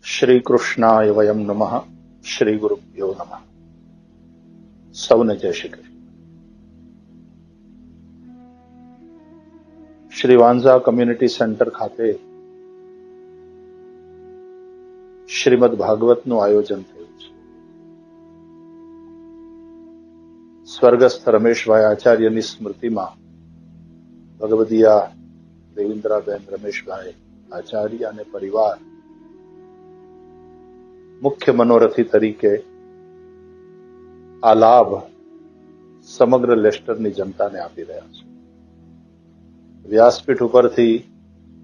શ્રી કૃષ્ણાય વયમ નમઃ. શ્રી ગુરુભ્યો નમઃ. સૌને જય શ્રી કૃષ્ણ. શ્રી વાંઝા કમ્યુનિટી સેન્ટર ખાતે શ્રીમદ ભાગવતનું આયોજન થયું છે. સ્વર્ગસ્થ રમેશભાઈ આચાર્યની સ્મૃતિમાં ભગવદીયા દેવિન્દ્રાબેન રમેશભાઈ આચાર્ય અને પરિવાર મુખ્ય મનોરથી તરીકે આ લાભ સમગ્ર લેસ્ટરની જનતાને આપી રહ્યા છે. વ્યાસપીઠ ઉપરથી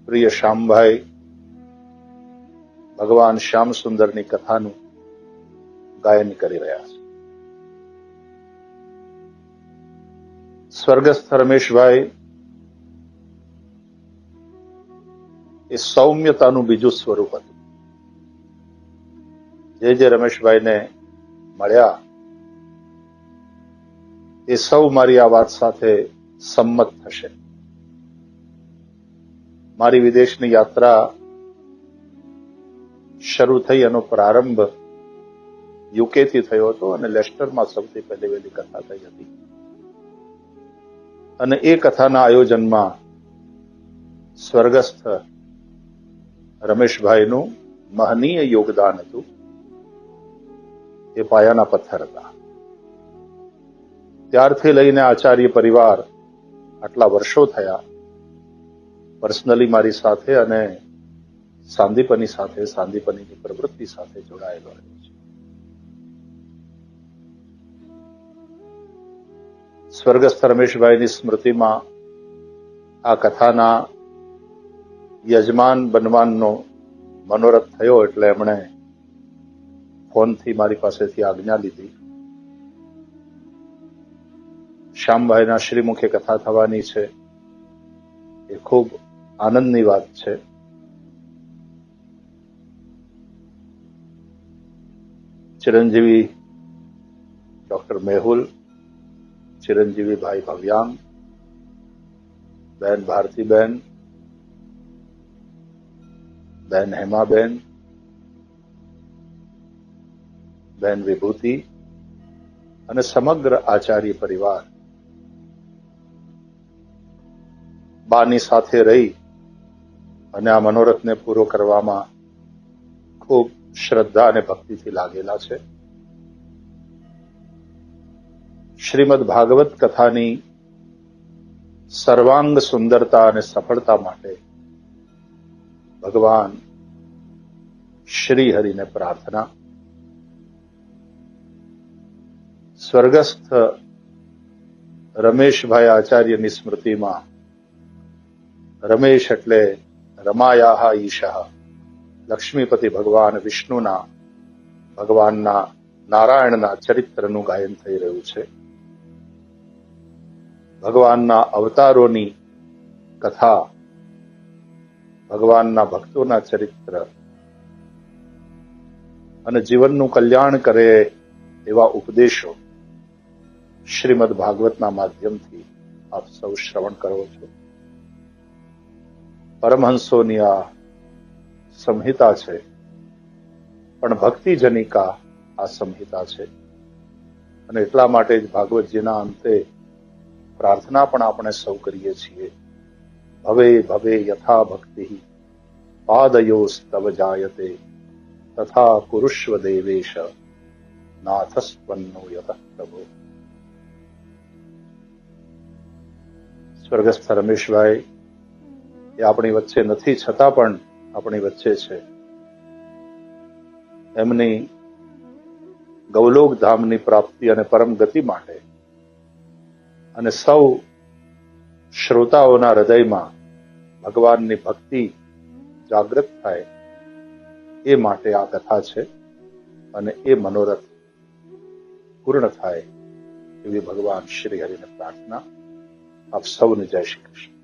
પ્રિય શ્યામભાઈ ભગવાન શ્યામ સુંદરની કથાનું ગાયન કરી રહ્યા છે. સ્વર્ગસ્થ રમેશભાઈ એ સૌમ્યતાનું બીજું સ્વરૂપ હતું. જે રમેશભાઈને મળ્યા એ સૌ મારી આ વાત સાથે સંમત થશે. મારી વિદેશની યાત્રા શરૂ થઈ, એનો પ્રારંભ યુકેથી થયો હતો અને લેસ્ટરમાં સૌથી પહેલી વહેલી કથા થઈ હતી. અને એ કથાના આયોજનમાં સ્વર્ગસ્થ રમેશભાઈનું મહનીય યોગદાન હતું. એ પાયાના પથ્થર હતા. ત્યારથી લઈને આચાર્ય પરિવાર આટલા વર્ષો થયા પર્સનલી મારી સાથે અને સાંદીપની સાથે, સાંદીપનીની પ્રવૃત્તિ સાથે જોડાયેલો રહ્યો છે. સ્વર્ગસ્થ રમેશભાઈની સ્મૃતિમાં આ કથાના યજમાન બનવાનો મનોરથ થયો એટલે એમણે ફોનથી મારી પાસેથી આજ્ઞા લીધી. શ્યામભાઈના શ્રીમુખે કથા થવાની છે. એ ખૂબ આનંદની વાત છે. ચિરંજીવી ડોક્ટર મેહુલ, ચિરંજીવી ભાઈ ભવ્યાંગ, બેન ભારતીબેન, બેન હેમાબેન, બેન વિભૂતિ અને સમગ્ર આચાર્ય પરિવાર બાની સાથે રહી અને આ મનોરથને પૂરો કરવામાં ખૂબ શ્રદ્ધા અને ભક્તિથી લાગેલા છે. શ્રીમદ ભાગવત કથાની સર્વાંગ સુંદરતા અને સફળતા માટે ભગવાન શ્રી હરિને પ્રાર્થના. સ્વર્ગસ્થ રમેશભાઈ આચાર્યની સ્મૃતિમાં રમેશ એટલે રમાયાહ ઈશઃ, લક્ષ્મીપતિ ભગવાન વિષ્ણુના, ભગવાનના નારાયણના ચરિત્રનું ગાયન થઈ રહ્યું છે. ભગવાનના અવતારોની કથા, ભગવાનના ભક્તોના ચરિત્ર અને જીવનનું કલ્યાણ કરે એવા ઉપદેશો શ્રીમદ ભાગવતના માધ્યમથી આપ સૌ શ્રવણ કરો છો. પરમહંસોની આ સંહિતા છે, પણ ભક્તિજનિકા આ સંહિતા છે. અને એટલા માટે જ ભાગવતજીના અંતે પ્રાર્થના પણ આપણે સૌ કરીએ છીએ. ભવે ભવે યથા ભક્તિ પાદયોસ્તવ જાયતે તથા કુરુષ્વ દેવેશ નાથસ્વન્નો યતઃ પ્રભો. સ્વર્ગસ્થ રમેશભાઈ એ આપણી વચ્ચે નથી, છતાં પણ આપણી વચ્ચે છે. એમની ગૌલોક ધામની પ્રાપ્તિ અને પરમ ગતિ માટે અને સૌ શ્રોતાઓના હૃદયમાં ભગવાનની ભક્તિ જાગૃત થાય એ માટે આ કથા છે. અને એ મનોરથ પૂર્ણ થાય એવી ભગવાન શ્રી હરિને પ્રાર્થના. આપ સૌને જય શ્રી કૃષ્ણ.